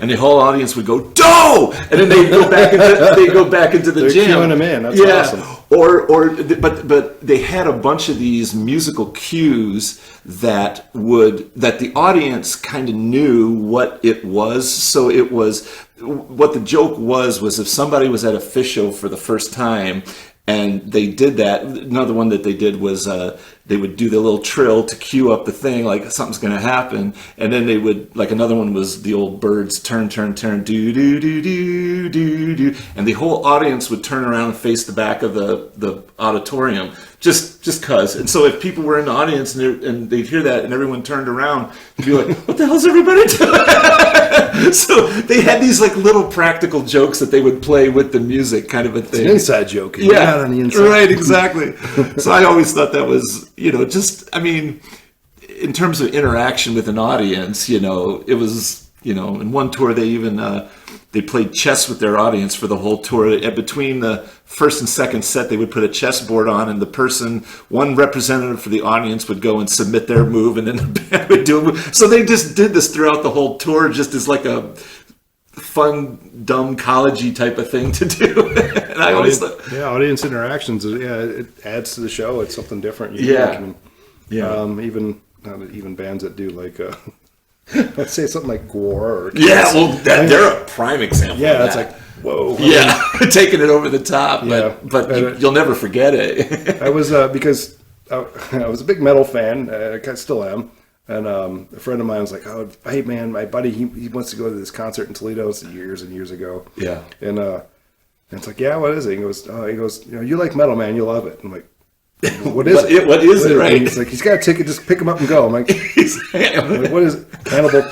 the whole audience would go "Do!" and then they go back into the They're jam. cueing them in. That's awesome. But they had a bunch of these musical cues that the audience kind of knew what it was. So it was, what the joke was if somebody was at a fish show for the first time and they did that. Another one that they did was they would do the little trill to cue up the thing, like something's going to happen, and then they would, like, another one was the old birds turn, do do do do do, and the whole audience would turn around and face the back of the auditorium, just cause. And so if people were in the audience and they'd hear that and everyone turned around, they'd be like, "What the hell's everybody doing?" So they had these like little practical jokes that they would play with the music, kind of a thing. It's an inside joke. Yeah, You're not on the inside. right, exactly. So I always thought that was, just, I mean, in terms of interaction with an audience, it was, in one tour they even they played chess with their audience for the whole tour. And between the first and second set, they would put a chessboard on, and one representative for the audience would go and submit their move, and then the band would do a move. So they just did this throughout the whole tour, just as like a fun, dumb, collegey type of thing to do. And I always thought, audience interactions. It adds to the show. It's something different. Yeah. Even bands that do like, let's say something like Gore. Or they're a prime example. Yeah, of that's that. like, whoa. Yeah, taking it over the top. But you'll never forget it. I was because I was a big metal fan. I still am. And a friend of mine was like, "Oh, hey man, my buddy, he wants to go to this concert in Toledo." It's years and years ago. Yeah. And it's like, "Yeah, what is it?" He goes, "You like metal, man. You love it." I'm like, "What is it? What is it? Right?" And he's like, "He's got a ticket. Just pick him up and go." I'm like, "What is it?"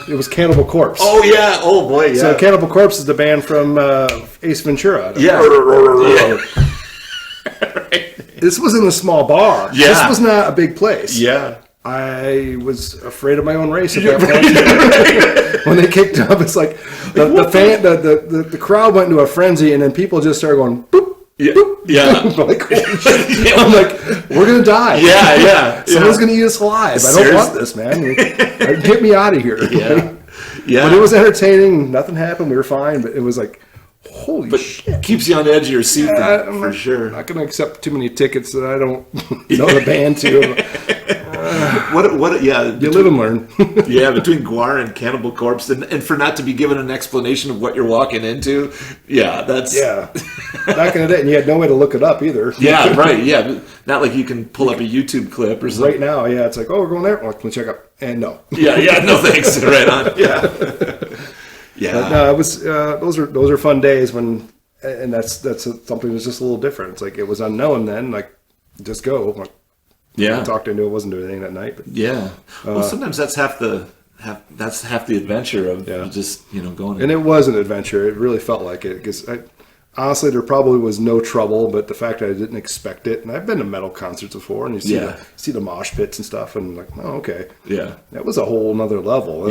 It was Cannibal Corpse. Oh yeah. Oh boy. Yeah. So Cannibal Corpse is the band from Ace Ventura. Yeah. This was in a small bar. Yeah. This was not a big place. Yeah. I was afraid of my own race at that point. When they kicked up, it's like the crowd went into a frenzy, and then people just started going boop. Yeah. Boop. Yeah. I'm like, we're gonna die. Yeah. Someone's gonna eat us alive. I don't want this, man. Get me out of here. Yeah. But it was entertaining. Nothing happened. We were fine. But it was like, holy shit. Keeps you on the edge of your seat, for sure. I'm not gonna accept too many tickets that I don't know the band to. Yeah. You live and learn. Yeah, between Guar and Cannibal Corpse, and for not to be given an explanation of what you're walking into, that's... Yeah. Back in the day, and you had no way to look it up either. Yeah, right, yeah. Not like you can pull up a YouTube clip or something. Right now, yeah, it's like, oh, we're going there? Well, can we check up? And no. Yeah, no thanks. Right on. Yeah. Yeah. But no, it was, those are fun days when, and that's something that's just a little different. It's like, it was unknown then, like, just go. Like, yeah. I talked into it, wasn't doing anything that night. But, yeah. Well, sometimes that's half the adventure of just, going. And it was an adventure. It really felt like it. Because honestly, there probably was no trouble, but the fact that I didn't expect it. And I've been to metal concerts before, and you see the mosh pits and stuff, and like, oh, okay. Yeah. That was a whole nother level.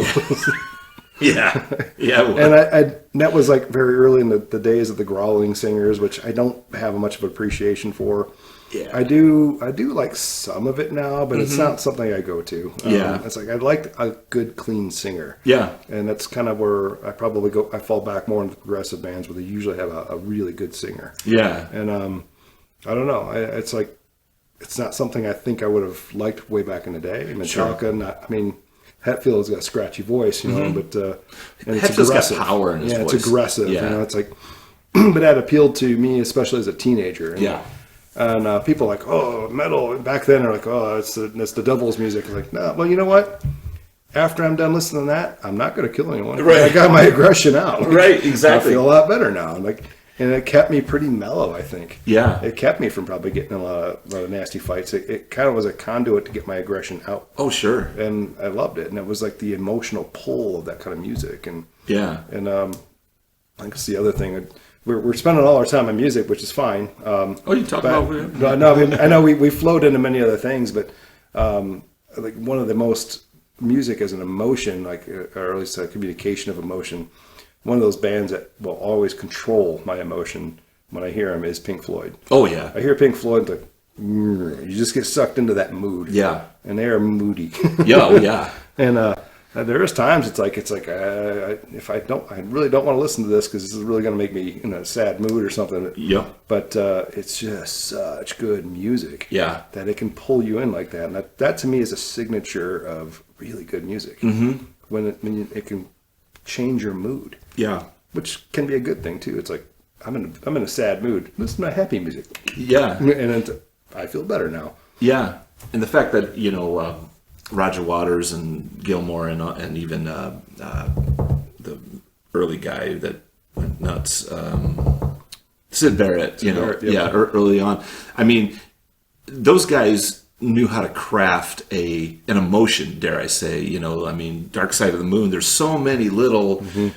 Yeah. And that was like very early in the days of the growling singers, which I don't have much of appreciation for. Yeah. I do like some of it now, but it's not something I go to. It's like I like a good clean singer. Yeah. And that's kind of where I probably go. I fall back more into progressive bands where they usually have a really good singer. Yeah. And I don't know. It's like it's not something I think I would have liked way back in the day. Metallica, Hetfield's got a scratchy voice, but and it's aggressive. Got power in his voice. It's aggressive. Yeah. It's like, but that appealed to me, especially as a teenager. And people are like, oh, metal. And back then, they're like, oh, it's the devil's music. I'm like, no. Well, you know what? After I'm done listening to that, I'm not going to kill anyone. Right. I got my aggression out. Right. Exactly. I feel a lot better now. And it kept me pretty mellow, I think. Yeah. It kept me from probably getting a lot of nasty fights. It kind of was a conduit to get my aggression out. Oh, sure. And I loved it. And it was like the emotional pull of that kind of music. And I guess the other thing, we're spending all our time on music, which is fine. You talk about... No, I know we flowed into many other things, but like one of the most... Music as an emotion, or at least a communication of emotion, one of those bands that will always control my emotion when I hear them is Pink Floyd. Oh, yeah. I hear Pink Floyd, like, you just get sucked into that mood. Yeah. And they are moody. Yeah, oh, yeah. And there's times it's like if I really don't want to listen to this because this is really going to make me in a sad mood or something. Yeah. But it's just such good music. Yeah. That it can pull you in like that. And that to me is a signature of really good music. Mm-hmm. When it can change your mood. Yeah. Which can be a good thing too. It's like I'm in a sad mood. Listen to my happy music. Yeah. And I feel better now. Yeah. And the fact that, Roger Waters and Gilmore and even the early guy that went nuts, Sid Barrett, early on. I mean, those guys knew how to craft an emotion, dare I say. Dark Side of the Moon, there's so many little... Mm-hmm.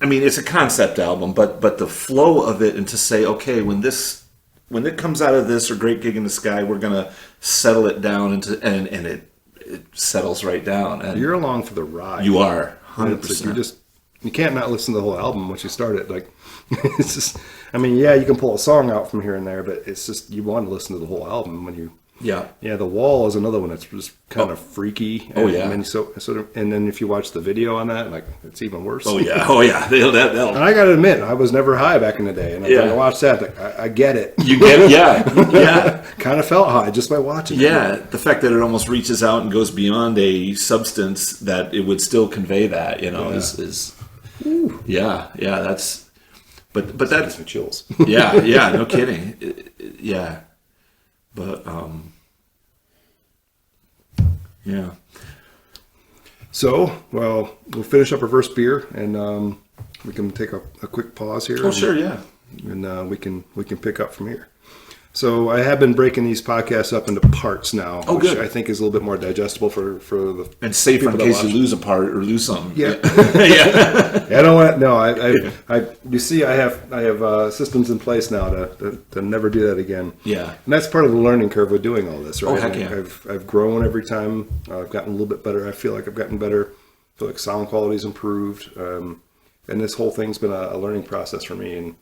I mean, it's a concept album, but the flow of it, and to say, okay, when it comes out of this or Great Gig in the Sky, we're gonna settle it down and it settles right down. And you're along for the ride. You are 100%. Like you can't not listen to the whole album once you start it. Like it's just, I mean, yeah, you can pull a song out from here and there, but it's just you want to listen to the whole album when you. Yeah. The Wall is another one that's just kind of freaky. Oh, yeah. And and then if you watch the video on that, like it's even worse. Oh yeah. And I got to admit, I was never high back in the day, and I watched that. Like, I get it. You get it, yeah. Kind of felt high just by watching it. Yeah, the fact that it almost reaches out and goes beyond a substance that it would still convey that, is that's. But that gives me chills. Yeah, no kidding. Yeah. But, yeah. So, well, we'll finish up our first beer, and we can take a quick pause here. Oh, sure, yeah. And we can pick up from here. So I have been breaking these podcasts up into parts now, which good. I think is a little bit more digestible for the and safer in case you lose a part or lose something. Yeah, yeah. I don't want. No, I. You see, I have systems in place now to never do that again. Yeah, and that's part of the learning curve with doing all this, right? Oh, heck yeah. I've grown every time. I've gotten a little bit better. I feel like I've gotten better. I feel like sound quality's improved, and this whole thing's been a learning process for me,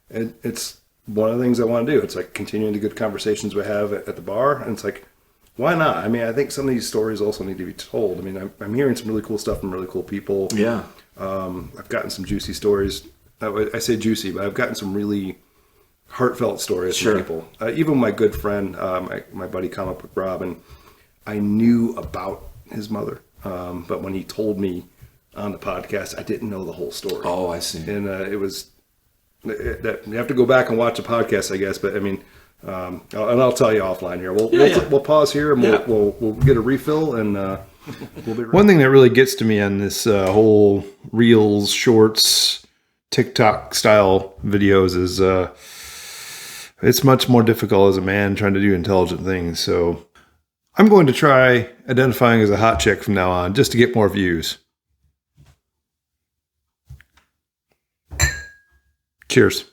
and it's one of the things I want to do. It's like continuing the good conversations we have at the bar, and it's like, why not? I mean, I think some of these stories also need to be told. I mean, I'm hearing some really cool stuff from really cool people. Yeah. I've gotten some juicy stories. I say juicy, but I've gotten some really heartfelt stories from people. Even my good friend, my buddy Comic Book Rob, and I knew about his mother, but when he told me on the podcast, I didn't know the whole story. Oh, I see. And it was... that you have to go back and watch the podcast, I guess. But I mean, and I'll tell you offline here. We'll pause here and we'll get a refill, and we'll be right. One thing that really gets to me on this whole Reels, Shorts, TikTok style videos is it's much more difficult as a man trying to do intelligent things. So I'm going to try identifying as a hot chick from now on, just to get more views. Cheers.